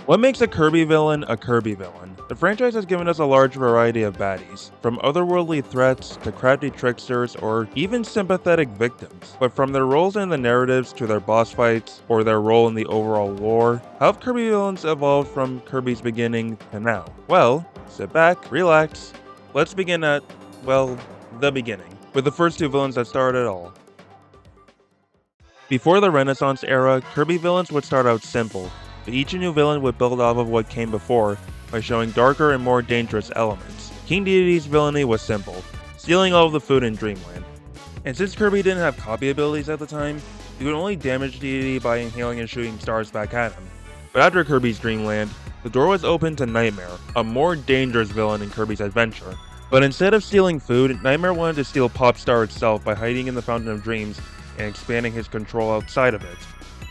What makes a Kirby villain a Kirby villain? The franchise has given us a large variety of baddies, from otherworldly threats to crafty tricksters or even sympathetic victims. But from their roles in the narratives to their boss fights or their role in the overall lore, how have Kirby villains evolved from Kirby's beginning to now? Well, sit back, relax. Let's begin at, well, the beginning, with the first two villains that started it all. Before the Renaissance era, Kirby villains would start out simple, but each new villain would build off of what came before by showing darker and more dangerous elements. King Dedede's villainy was simple, stealing all of the food in Dreamland. And since Kirby didn't have copy abilities at the time, he could only damage Dedede by inhaling and shooting stars back at him. But after Kirby's Dreamland, the door was open to Nightmare, a more dangerous villain in Kirby's adventure. But instead of stealing food, Nightmare wanted to steal Popstar itself by hiding in the Fountain of Dreams and expanding his control outside of it.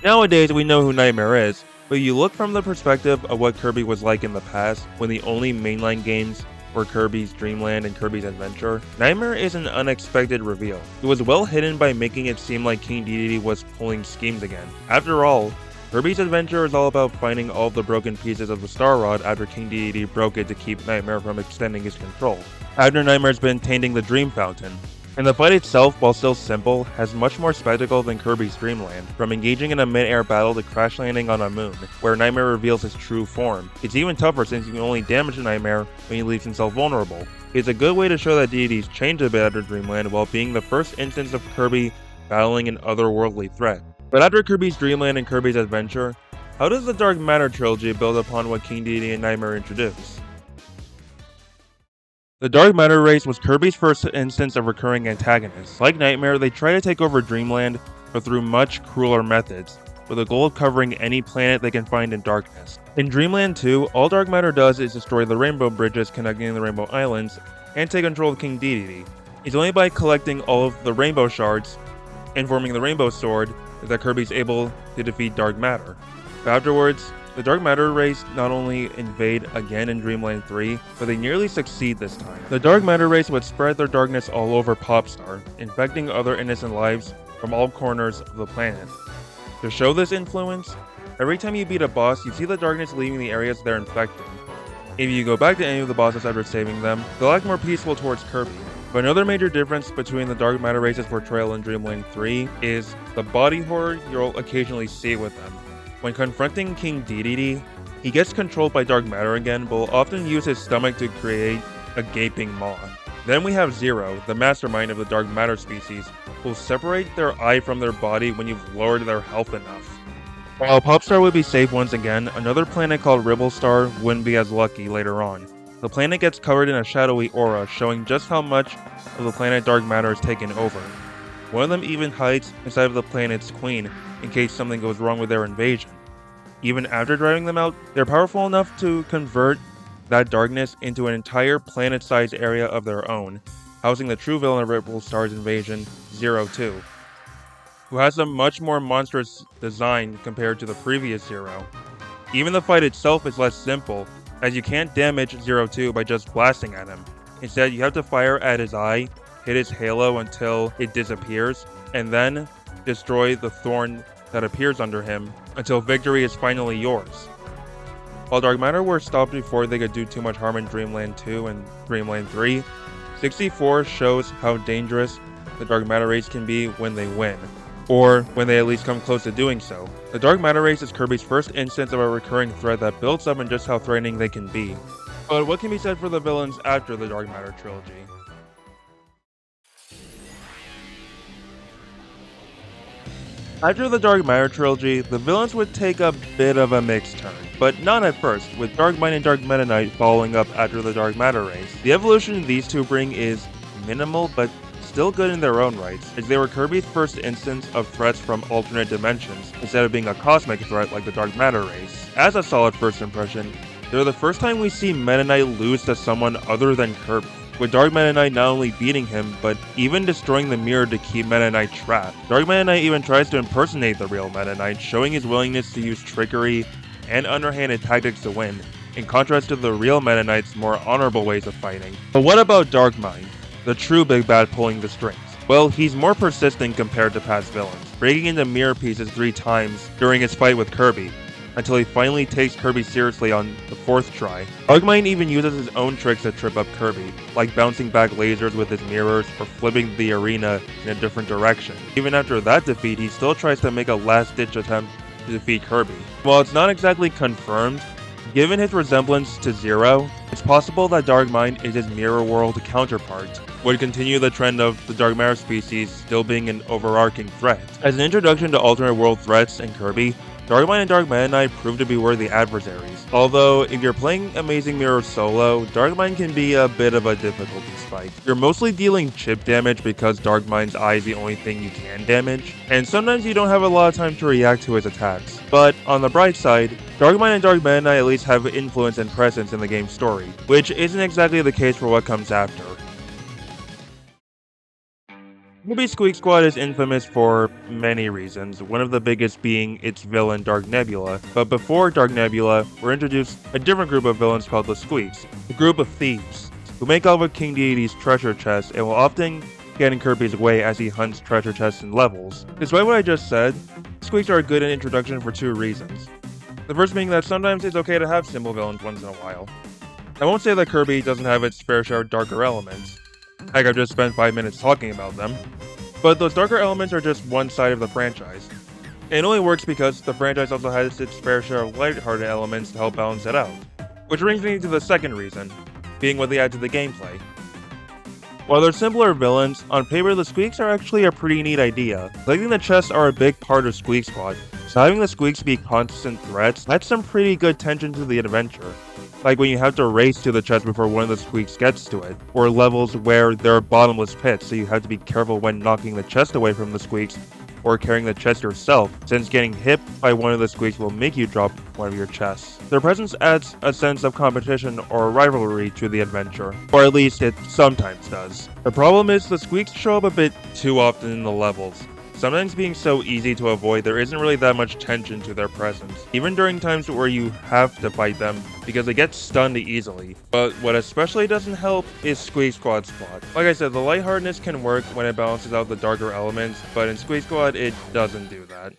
Nowadays, we know who Nightmare is, but you look from the perspective of what Kirby was like in the past, when the only mainline games were Kirby's Dreamland and Kirby's Adventure. Nightmare is an unexpected reveal. It was well hidden by making it seem like King Dedede was pulling schemes again. After all, Kirby's Adventure is all about finding all the broken pieces of the Star Rod after King Dedede broke it to keep Nightmare from extending his control, after Nightmare's been tainting the Dream Fountain. And the fight itself, while still simple, has much more spectacle than Kirby's Dreamland, from engaging in a mid-air battle to crash landing on a moon, where Nightmare reveals his true form. It's even tougher since you can only damage Nightmare when he leaves himself vulnerable. It's a good way to show that Dedede's changed a bit after Dreamland while being the first instance of Kirby battling an otherworldly threat. But after Kirby's Dreamland and Kirby's Adventure, how does the Dark Matter trilogy build upon what King Dedede and Nightmare introduced? The Dark Matter race was Kirby's first instance of recurring antagonists. Like Nightmare, they try to take over Dreamland, but through much crueler methods, with the goal of covering any planet they can find in darkness. In Dreamland 2, all Dark Matter does is destroy the rainbow bridges connecting the Rainbow Islands, and take control of King Dedede. It's only by collecting all of the rainbow shards and forming the Rainbow Sword that Kirby's able to defeat Dark Matter. But afterwards, the Dark Matter race not only invade again in Dreamland 3, but they nearly succeed this time. The Dark Matter race would spread their darkness all over Popstar, infecting other innocent lives from all corners of the planet. To show this influence, every time you beat a boss, you see the darkness leaving the areas they're infecting. If you go back to any of the bosses after saving them, they'll act more peaceful towards Kirby. But another major difference between the Dark Matter race's portrayal in Dreamland 3 is the body horror you'll occasionally see with them. When confronting King Dedede, he gets controlled by Dark Matter again, but will often use his stomach to create a gaping maw. Then we have Zero, the mastermind of the Dark Matter species, who will separate their eye from their body when you've lowered their health enough. While Popstar would be safe once again, another planet called Ribblestar wouldn't be as lucky later on. The planet gets covered in a shadowy aura, showing just how much of the planet Dark Matter has taken over. One of them even hides inside of the planet's queen in case something goes wrong with their invasion. Even after driving them out, they're powerful enough to convert that darkness into an entire planet-sized area of their own, housing the true villain of Ribblestar's invasion, Zero-2, who has a much more monstrous design compared to the previous Zero. Even the fight itself is less simple, as you can't damage Zero-2 by just blasting at him. Instead, you have to fire at his eye, hit his halo until it disappears, and then destroy the thorn that appears under him until victory is finally yours. While Dark Matter were stopped before they could do too much harm in Dreamland 2 and Dreamland 3, 64 shows how dangerous the Dark Matter race can be when they win, or when they at least come close to doing so. The Dark Matter race is Kirby's first instance of a recurring threat that builds up in just how threatening they can be. But what can be said for the villains after the Dark Matter trilogy? After the Dark Matter trilogy, the villains would take a bit of a mixed turn, but not at first, with Dark Might and Dark Meta Knight following up after the Dark Matter race. The evolution these two bring is minimal, but still good in their own rights, as they were Kirby's first instance of threats from alternate dimensions, instead of being a cosmic threat like the Dark Matter race. As a solid first impression, they're the first time we see Meta Knight lose to someone other than Kirby, with Dark Meta Knight not only beating him, but even destroying the mirror to keep Meta Knight trapped. Dark Meta Knight even tries to impersonate the real Meta Knight, showing his willingness to use trickery and underhanded tactics to win, in contrast to the real Meta Knight's more honorable ways of fighting. But what about Dark Mind, the true big bad pulling the strings? Well, he's more persistent compared to past villains, breaking into mirror pieces 3 times during his fight with Kirby. until he finally takes Kirby seriously on the 4th try. Darkmind even uses his own tricks to trip up Kirby, like bouncing back lasers with his mirrors or flipping the arena in a different direction. Even after that defeat, he still tries to make a last-ditch attempt to defeat Kirby. While it's not exactly confirmed, given his resemblance to Zero, it's possible that Darkmind is his Mirror World counterpart, would continue the trend of the Dark Matter species still being an overarching threat. As an introduction to alternate world threats in Kirby, Darkmind and Dark Meta Knight prove to be worthy adversaries. Although, if you're playing Amazing Mirror solo, Darkmind can be a bit of a difficulty spike. You're mostly dealing chip damage because Darkmind's eye is the only thing you can damage, and sometimes you don't have a lot of time to react to his attacks. But, on the bright side, Darkmind and Dark Meta Knight at least have influence and presence in the game's story, which isn't exactly the case for what comes after. Kirby's Squeak Squad is infamous for many reasons, one of the biggest being its villain Dark Nebula. But before Dark Nebula, we're introduced a different group of villains called the Squeaks, a group of thieves, who make off with King Deity's treasure chests and will often get in Kirby's way as he hunts treasure chests in levels. Despite what I just said, Squeaks are a good introduction for 2 reasons. The first being that sometimes it's okay to have simple villains once in a while. I won't say that Kirby doesn't have its fair share of darker elements. Heck, I've just spent 5 minutes talking about them. But those darker elements are just one side of the franchise. It only works because the franchise also has its fair share of lighthearted elements to help balance it out. Which brings me to the second reason, being what they add to the gameplay. While they're simpler villains, on paper the Squeaks are actually a pretty neat idea. Collecting the chests are a big part of Squeak Squad, so having the Squeaks be constant threats adds some pretty good tension to the adventure. Like when you have to race to the chest before one of the Squeaks gets to it, or levels where there are bottomless pits, so you have to be careful when knocking the chest away from the Squeaks, or carrying the chest yourself, since getting hit by one of the Squeaks will make you drop one of your chests. Their presence adds a sense of competition or rivalry to the adventure, or at least it sometimes does. The problem is the Squeaks show up a bit too often in the levels. Sometimes being so easy to avoid, there isn't really that much tension to their presence, even during times where you have to fight them, because they get stunned easily. But what especially doesn't help is Squeak Squad's plot. Like I said, the lightheartedness can work when it balances out the darker elements, but in Squeak Squad, it doesn't do that.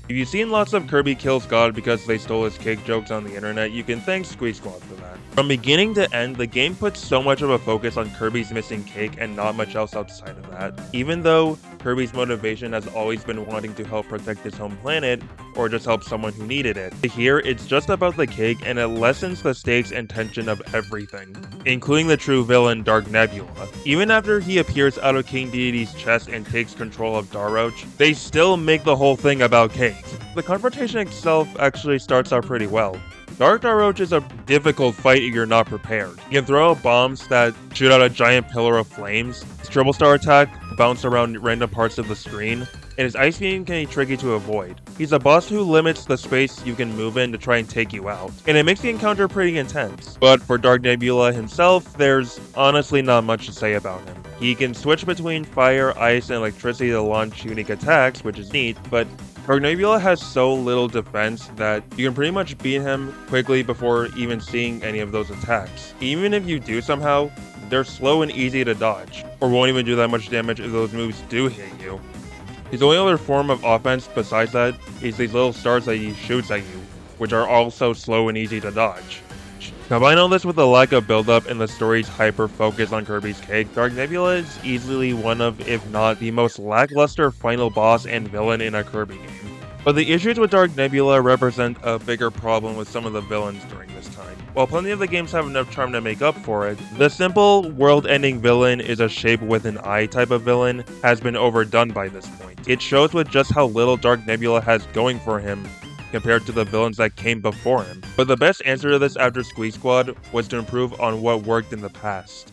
If you've seen lots of Kirby kills God because they stole his cake jokes on the internet, you can thank Squeak Squad for that. From beginning to end, the game puts so much of a focus on Kirby's missing cake and not much else outside of that. Even though Kirby's motivation has always been wanting to help protect his home planet, or just help someone who needed it. Here, it's just about the cake and it lessens the stakes and tension of everything, including the true villain Dark Nebula. Even after he appears out of King Deity's chest and takes control of Daroach, they still make the whole thing about cake. The confrontation itself actually starts out pretty well. Dark Daroach is a difficult fight if you're not prepared. You can throw out bombs that shoot out a giant pillar of flames. His triple star attack bounce around random parts of the screen, and his ice beam can be tricky to avoid. He's a boss who limits the space you can move in to try and take you out, and it makes the encounter pretty intense. But for Dark Nebula himself, there's honestly not much to say about him. He can switch between fire, ice, and electricity to launch unique attacks, which is neat, but Dark Nebula has so little defense that you can pretty much beat him quickly before even seeing any of those attacks. Even if you do somehow, they're slow and easy to dodge, or won't even do that much damage if those moves do hit you. His only other form of offense besides that is these little stars that he shoots at you, which are also slow and easy to dodge. Combine all this with the lack of build-up and the story's hyper-focus on Kirby's cake, Dark Nebula is easily one of, if not the most lackluster final boss and villain in a Kirby game. But the issues with Dark Nebula represent a bigger problem with some of the villains during this time. While plenty of the games have enough charm to make up for it, the simple, world-ending villain is a shape with an eye type of villain has been overdone by this point. It shows with just how little Dark Nebula has going for him compared to the villains that came before him. But the best answer to this after Squeak Squad was to improve on what worked in the past.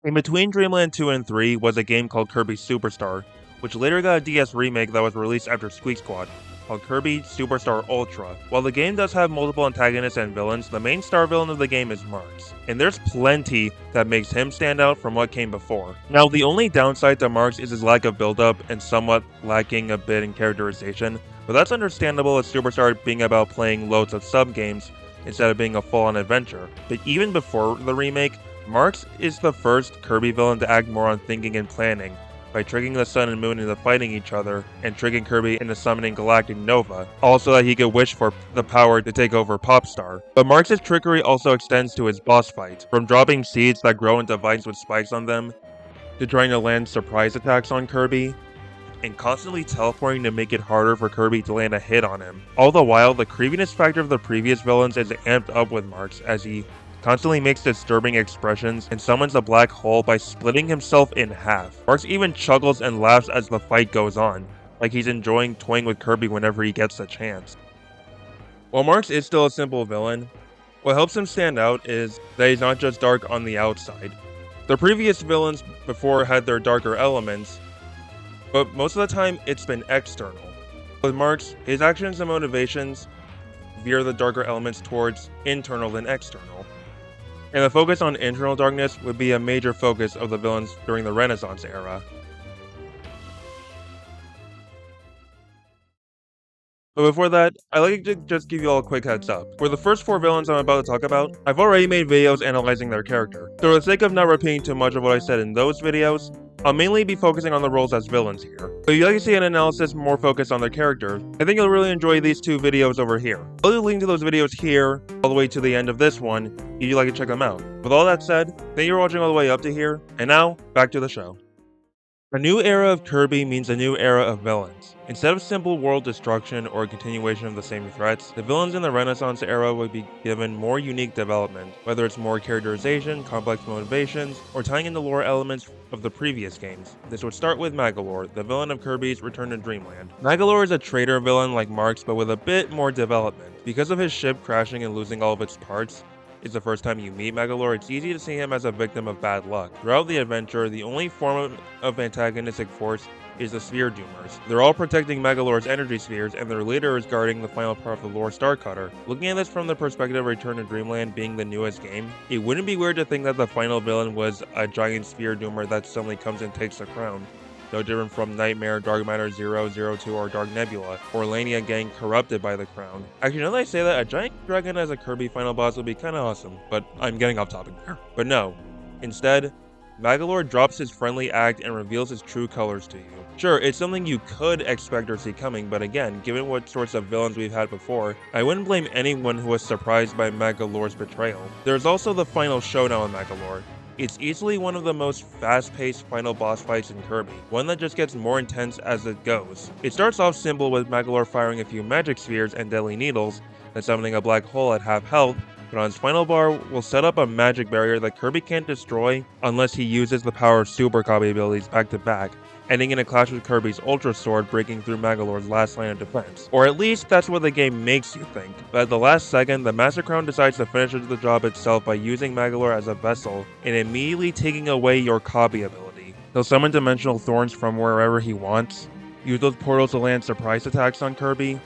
In between Dreamland 2 and 3 was a game called Kirby Superstar, which later got a DS remake that was released after Squeak Squad, called Kirby Superstar Ultra. While the game does have multiple antagonists and villains, the main star villain of the game is Marx, and there's plenty that makes him stand out from what came before. Now, the only downside to Marx is his lack of build-up and somewhat lacking a bit in characterization, but that's understandable as Superstar being about playing loads of sub-games instead of being a full-on adventure. But even before the remake, Marx is the first Kirby villain to act more on thinking and planning, by tricking the sun and moon into fighting each other and tricking Kirby into summoning Galactic Nova, all so that he could wish for the power to take over Popstar. But Marx's trickery also extends to his boss fights, from dropping seeds that grow into vines with spikes on them, to trying to land surprise attacks on Kirby, and constantly teleporting to make it harder for Kirby to land a hit on him. All the while, the creepiness factor of the previous villains is amped up with Marx as he constantly makes disturbing expressions and summons a black hole by splitting himself in half. Marx even chuckles and laughs as the fight goes on, like he's enjoying toying with Kirby whenever he gets the chance. While Marx is still a simple villain, what helps him stand out is that he's not just dark on the outside. The previous villains before had their darker elements, but most of the time it's been external. With Marx, his actions and motivations veer the darker elements towards internal than external. And the focus on internal darkness would be a major focus of the villains during the Renaissance era. But before that, I'd like to just give you all a quick heads up. For the first 4 villains I'm about to talk about, I've already made videos analyzing their character. So for the sake of not repeating too much of what I said in those videos, I'll mainly be focusing on the roles as villains here. But if you'd like to see an analysis more focused on their character, I think you'll really enjoy these 2 videos over here. I'll leave a link to those videos here, all the way to the end of this one, if you'd like to check them out. With all that said, thank you for watching all the way up to here, and now, back to the show. A new era of Kirby means a new era of villains. Instead of simple world destruction or a continuation of the same threats, the villains in the Renaissance era would be given more unique development, whether it's more characterization, complex motivations, or tying in the lore elements of the previous games. This would start with Magolor, the villain of Kirby's Return to Dreamland. Magolor is a traitor villain like Marx, but with a bit more development. Because of his ship crashing and losing all of its parts, is the first time you meet Magolor, it's easy to see him as a victim of bad luck. Throughout the adventure, the only form of antagonistic force is the Sphere Doomers. They're all protecting Magolor's energy spheres, and their leader is guarding the final part of the lore Starcutter. Looking at this from the perspective of Return to Dreamland being the newest game, it wouldn't be weird to think that the final villain was a giant Sphere Doomer that suddenly comes and takes the crown. No different from Nightmare, Dark Matter 002, or Dark Nebula, or Lania getting corrupted by the crown. Actually, now that I say that, a giant dragon as a Kirby final boss would be kinda awesome, but I'm getting off topic there. But no, instead, Magolor drops his friendly act and reveals his true colors to you. Sure, it's something you could expect or see coming, but again, given what sorts of villains we've had before, I wouldn't blame anyone who was surprised by Magolor's betrayal. There's also the final showdown with Magolor. It's easily one of the most fast-paced final boss fights in Kirby, one that just gets more intense as it goes. It starts off simple with Magolor firing a few magic spheres and deadly needles, then summoning a black hole at half health, but on his final bar will set up a magic barrier that Kirby can't destroy unless he uses the power of super copy abilities back to back, ending in a clash with Kirby's Ultra Sword breaking through Magolor's last line of defense. Or at least that's what the game makes you think. But at the last second, the Master Crown decides to finish the job itself by using Magolor as a vessel and immediately taking away your copy ability. He'll summon dimensional thorns from wherever he wants, use those portals to land surprise attacks on Kirby,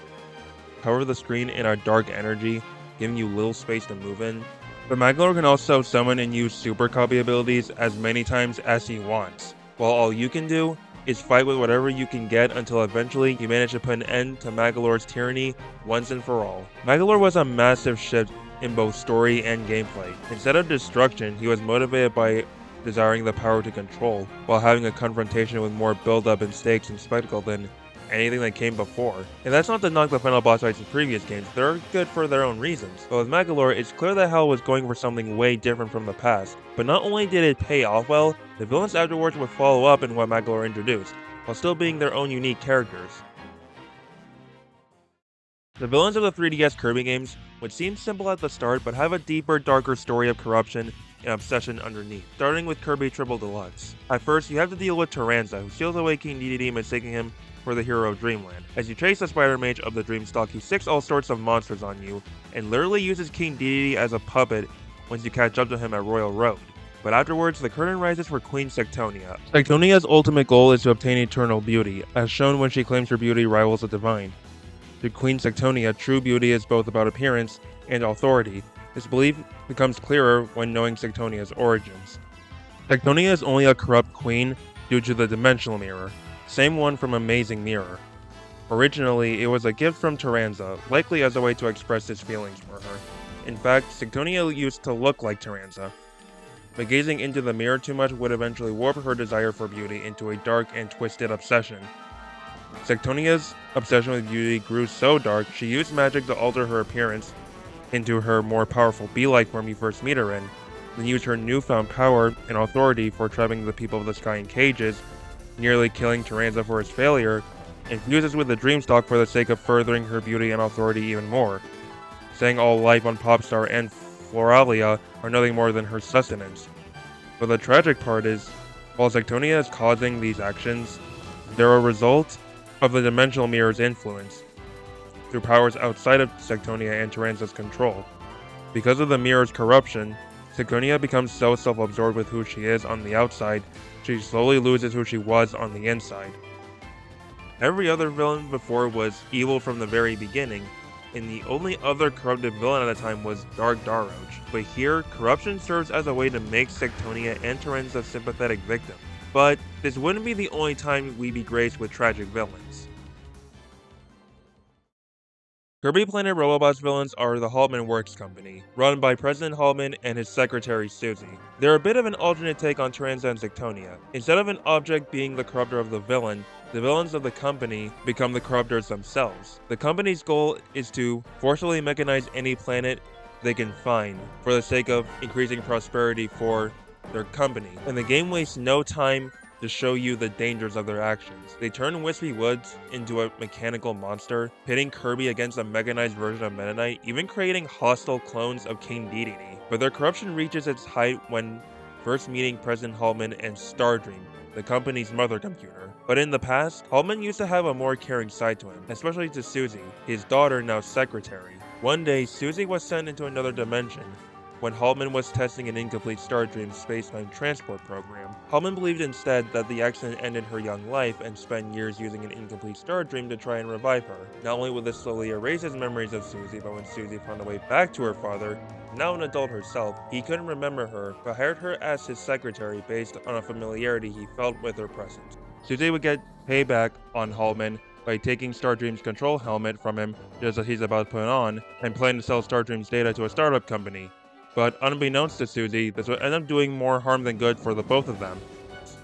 cover the screen in a dark energy, giving you little space to move in. But Magolor can also summon and use super copy abilities as many times as he wants, while all you can do is fight with whatever you can get until eventually you manage to put an end to Magolor's tyranny once and for all. Magolor was a massive shift in both story and gameplay. Instead of destruction, he was motivated by desiring the power to control, while having a confrontation with more build-up and stakes and spectacle than anything that came before. And that's not to knock the final boss fights in previous games, they're good for their own reasons. But with Magolor, it's clear that Hell was going for something way different from the past. But not only did it pay off well, the villains afterwards would follow up in what Magolor introduced, while still being their own unique characters. The villains of the 3DS Kirby games would seem simple at the start, but have a deeper, darker story of corruption and obsession underneath, starting with Kirby Triple Deluxe. At first, you have to deal with Taranza, who steals away King Dedede, mistaking him for the hero of Dreamland. As you chase the Spider Mage of the Dreamstalk, he sicks all sorts of monsters on you, and literally uses King Dedede as a puppet once you catch up to him at Royal Road. But afterwards, the curtain rises for Queen Sectonia. Sectonia's ultimate goal is to obtain eternal beauty, as shown when she claims her beauty rivals the divine. To Queen Sectonia, true beauty is both about appearance and authority. This belief becomes clearer when knowing Sectonia's origins. Sectonia is only a corrupt queen due to the Dimensional Mirror, same one from Amazing Mirror. Originally, it was a gift from Taranza, likely as a way to express his feelings for her. In fact, Sectonia used to look like Taranza. but gazing into the mirror too much would eventually warp her desire for beauty into a dark and twisted obsession. Sectonia's obsession with beauty grew so dark, she used magic to alter her appearance into her more powerful bee-like form you first meet her in, then used her newfound power and authority for trapping the people of the sky in cages, nearly killing Tyranza for his failure, and fuses with the Dreamstalk for the sake of furthering her beauty and authority even more, saying all life on Popstar and Floralia are nothing more than her sustenance. But the tragic part is, while Sectonia is causing these actions, they're a result of the Dimensional Mirror's influence, through powers outside of Sectonia and Tyranza's control. Because of the mirror's corruption, Sectonia becomes so self-absorbed with who she is on the outside, she slowly loses who she was on the inside. Every other villain before was evil from the very beginning, and the only other corrupted villain at the time was Dark Daroge. But here, corruption serves as a way to make Sectonia and Tyranza sympathetic victims. But this wouldn't be the only time we'd be graced with tragic villains. Kirby Planet Robobots villains are the Haltmann Works Company, run by President Haltmann and his secretary Susie. They're a bit of an alternate take on Tyranza and Sectonia. Instead of an object being the corruptor of the villains of the company become the corruptors themselves. The company's goal is to forcibly mechanize any planet they can find for the sake of increasing prosperity for their company, and the game wastes no time to show you the dangers of their actions. They turn Wispy Woods into a mechanical monster, pitting Kirby against a mechanized version of Meta Knight, even creating hostile clones of King Dedede. But their corruption reaches its height when first meeting President Haltmann and Stardream, the company's mother computer. But in the past, Haltmann used to have a more caring side to him, especially to Susie, his daughter now secretary. One day, Susie was sent into another dimension, when Haltmann was testing an incomplete Stardream space-time transport program. Haltmann believed instead that the accident ended her young life and spent years using an incomplete Stardream to try and revive her. Not only would this slowly erase his memories of Susie, but when Susie found a way back to her father, now an adult herself, he couldn't remember her, but hired her as his secretary based on a familiarity he felt with her presence. Susie would get payback on Haltmann by taking Stardream's control helmet from him just as he's about to put it on, and planning to sell Stardream's data to a startup company. But unbeknownst to Susie, this would end up doing more harm than good for the both of them.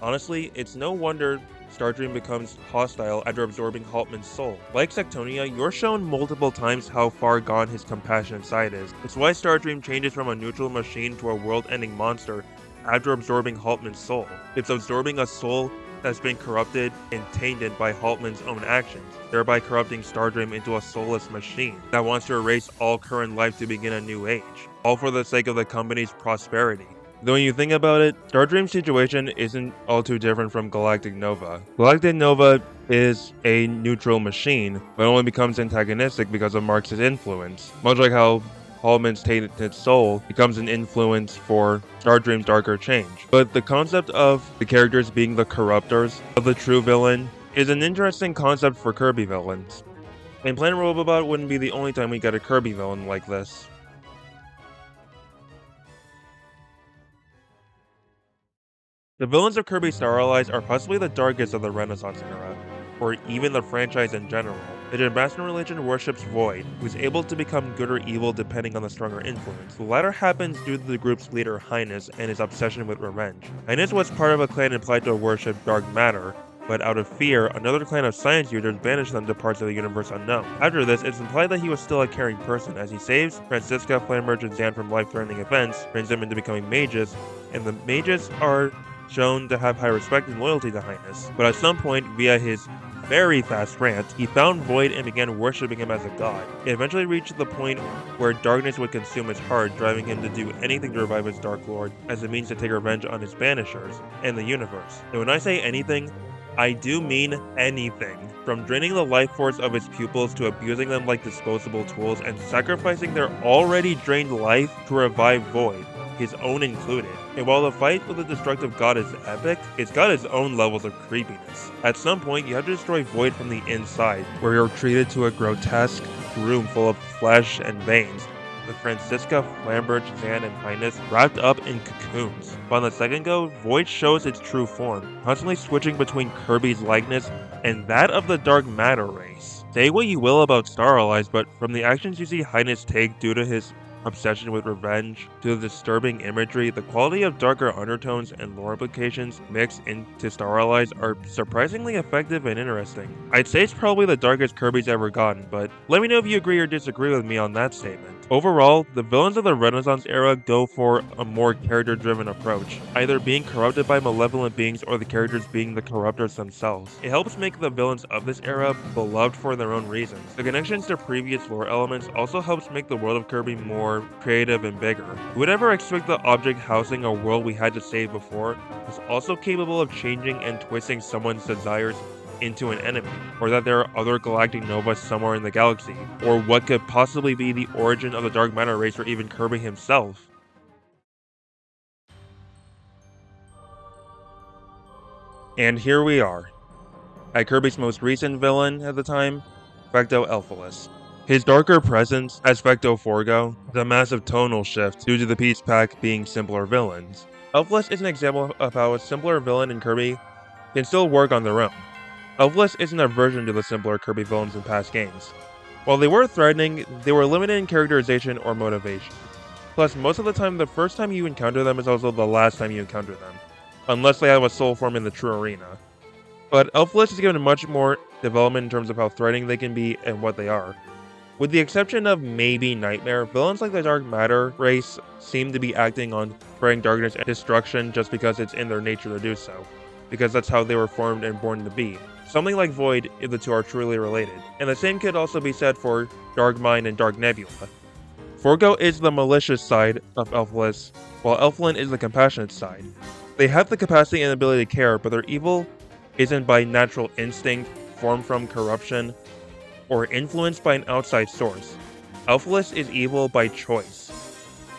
Honestly, it's no wonder Stardream becomes hostile after absorbing Haltmann's soul. Like Sectonia, you're shown multiple times how far gone his compassionate side is. It's why Stardream changes from a neutral machine to a world-ending monster after absorbing Haltmann's soul. It's absorbing a soul that's been corrupted and tainted by Haltmann's own actions, thereby corrupting Stardream into a soulless machine that wants to erase all current life to begin a new age, all for the sake of the company's prosperity. Though when you think about it, Stardream's situation isn't all too different from Galactic Nova. Galactic Nova is a neutral machine, but only becomes antagonistic because of Marx's influence, much like how Haltmann's tainted soul becomes an influence for Stardream's darker change. But the concept of the characters being the corruptors of the true villain is an interesting concept for Kirby villains. And Planet Robobot wouldn't be the only time we get a Kirby villain like this. The villains of Kirby Star Allies are possibly the darkest of the Renaissance era, or even the franchise in general. The Jambastion religion worships Void, who's able to become good or evil depending on the stronger influence. The latter happens due to the group's leader Highness and his obsession with revenge. Highness was part of a clan implied to worship dark matter, but out of fear, another clan of science users banished them to parts of the universe unknown. After this, it's implied that he was still a caring person, as he saves Francisca, Flame Merchant, Zan from life-threatening events, turns them into becoming mages, and the mages are shown to have high respect and loyalty to Highness. But at some point, via his very fast rant, he found Void and began worshipping him as a god. It eventually reached the point where darkness would consume his heart, driving him to do anything to revive his Dark Lord as a means to take revenge on his banishers and the universe. And when I say anything, I do mean anything. From draining the life force of his pupils to abusing them like disposable tools and sacrificing their already drained life to revive Void, his own included. And while the fight with the destructive god is epic, it's got its own levels of creepiness. At some point, you have to destroy Void from the inside, where you're treated to a grotesque room full of flesh and veins, with Francisca, Flambirch, Zan, and Highness wrapped up in cocoons. But on the second go, Void shows its true form, constantly switching between Kirby's likeness and that of the dark matter race. Say what you will about Star Allies, but from the actions you see Highness take due to his obsession with revenge, to the disturbing imagery, the quality of darker undertones and lore implications mixed into Star Allies are surprisingly effective and interesting. I'd say it's probably the darkest Kirby's ever gotten, but let me know if you agree or disagree with me on that statement. Overall, the villains of the Renaissance era go for a more character-driven approach, either being corrupted by malevolent beings or the characters being the corruptors themselves. It helps make the villains of this era beloved for their own reasons. The connections to previous lore elements also helps make the world of Kirby more creative and bigger. You would never expect the object housing a world we had to save before was also capable of changing and twisting someone's desires into an enemy, or that there are other galactic novas somewhere in the galaxy, or what could possibly be the origin of the dark matter race or even Kirby himself. And here we are, at Kirby's most recent villain at the time, Fecto Elfilis. His darker presence as Fecto Forgo is a massive tonal shift due to the Peace Pack being simpler villains. Elfilis is an example of how a simpler villain in Kirby can still work on their own. Elfilis isn't a version to the simpler Kirby villains in past games. While they were threatening, they were limited in characterization or motivation. Plus, most of the time, the first time you encounter them is also the last time you encounter them, unless they have a soul form in the true arena. But Elfilis is given much more development in terms of how threatening they can be and what they are. With the exception of maybe Nightmare, villains like the Dark Matter race seem to be acting on spreading darkness and destruction just because it's in their nature to do so, because that's how they were formed and born to be. Something like Void if the two are truly related, and the same could also be said for Dark Mind and Dark Nebula. Forgo is the malicious side of Elfilis, while Elflin is the compassionate side. They have the capacity and ability to care, but their evil isn't by natural instinct, formed from corruption, or influenced by an outside source. Elfilis is evil by choice.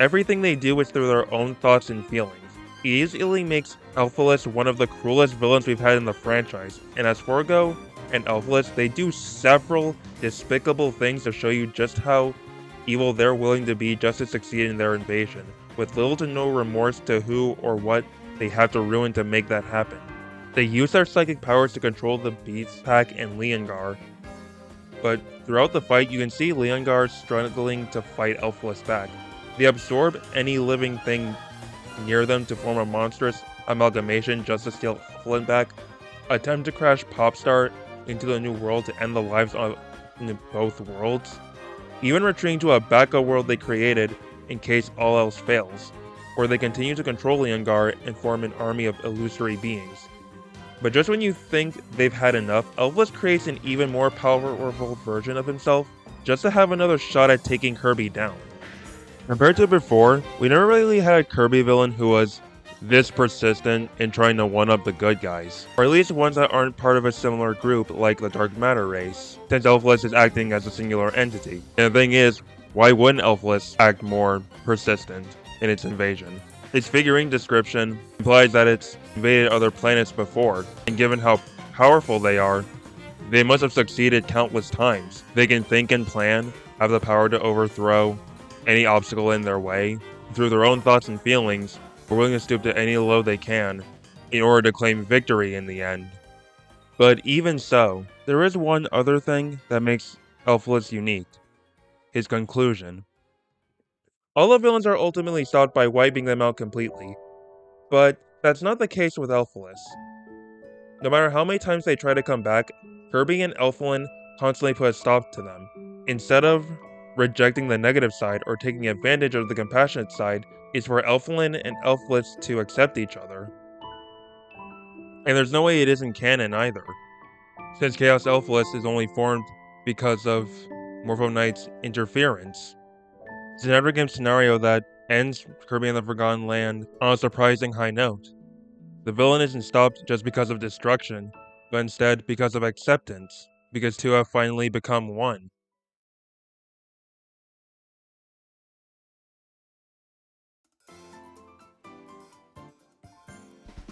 Everything they do is through their own thoughts and feelings. It easily makes Elfilis one of the cruelest villains we've had in the franchise, and as Forgo and Elfilis, they do several despicable things to show you just how evil they're willing to be just to succeed in their invasion, with little to no remorse to who or what they have to ruin to make that happen. They use their psychic powers to control the Beast Pack and Leongar, but throughout the fight you can see Leongar struggling to fight Elfilis back. They absorb any living thing near them to form a monstrous amalgamation just to steal Elflin back, attempt to crash Popstar into the new world to end the lives in both worlds, even retreating to a backup world they created in case all else fails, where they continue to control Leongar and form an army of illusory beings. But just when you think they've had enough, Elfilis creates an even more powerful version of himself just to have another shot at taking Kirby down. Compared to before, we never really had a Kirby villain who was this persistent in trying to one-up the good guys, or at least ones that aren't part of a similar group like the Dark Matter race, since Elfilis is acting as a singular entity. And the thing is, why wouldn't Elfilis act more persistent in its invasion? Its figurine description implies that it's invaded other planets before, and given how powerful they are, they must have succeeded countless times. They can think and plan, have the power to overthrow any obstacle in their way. Through their own thoughts and feelings, are willing to stoop to any low they can in order to claim victory in the end. But even so, there is one other thing that makes Elfilis unique: his conclusion. All the villains are ultimately stopped by wiping them out completely, but that's not the case with Elfilis. No matter how many times they try to come back, Kirby and Elflin constantly put a stop to them. Instead of rejecting the negative side or taking advantage of the compassionate side, is for Elflin and Elfilis to accept each other. And there's no way it isn't canon either, since Chaos Elfilis is only formed because of Morpho Knight's interference. It's an evergame scenario that ends Kirby and the Forgotten Land on a surprising high note. The villain isn't stopped just because of destruction, but instead because of acceptance, because two have finally become one.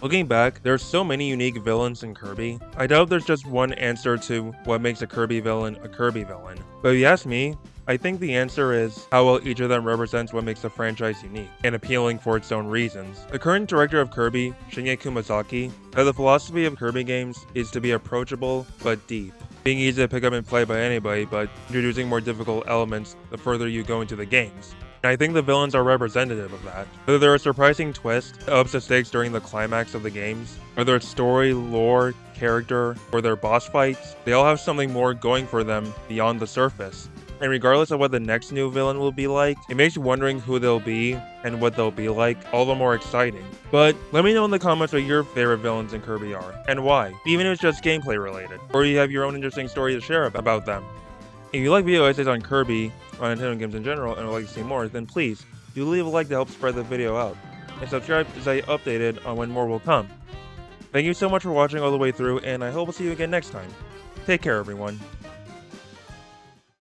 Looking back, there are so many unique villains in Kirby. I doubt there's just one answer to what makes a Kirby villain a Kirby villain. But if you ask me, I think the answer is how well each of them represents what makes the franchise unique and appealing for its own reasons. The current director of Kirby, Shinya Kumasaki, said the philosophy of Kirby games is to be approachable but deep, being easy to pick up and play by anybody, but introducing more difficult elements the further you go into the games. and I think the villains are representative of that. Whether they're a surprising twist that ups the stakes during the climax of the games, whether it's story, lore, character, or their boss fights, they all have something more going for them beyond the surface. And regardless of what the next new villain will be like, it makes you wondering who they'll be and what they'll be like all the more exciting. But let me know in the comments what your favorite villains in Kirby are, and why, even if it's just gameplay related, or you have your own interesting story to share about them. If you like video essays on Kirby, on Nintendo games in general, and would like to see more, then please, do leave a like to help spread the video out, and subscribe to stay updated on when more will come. Thank you so much for watching all the way through, and I hope we'll see you again next time. Take care, everyone.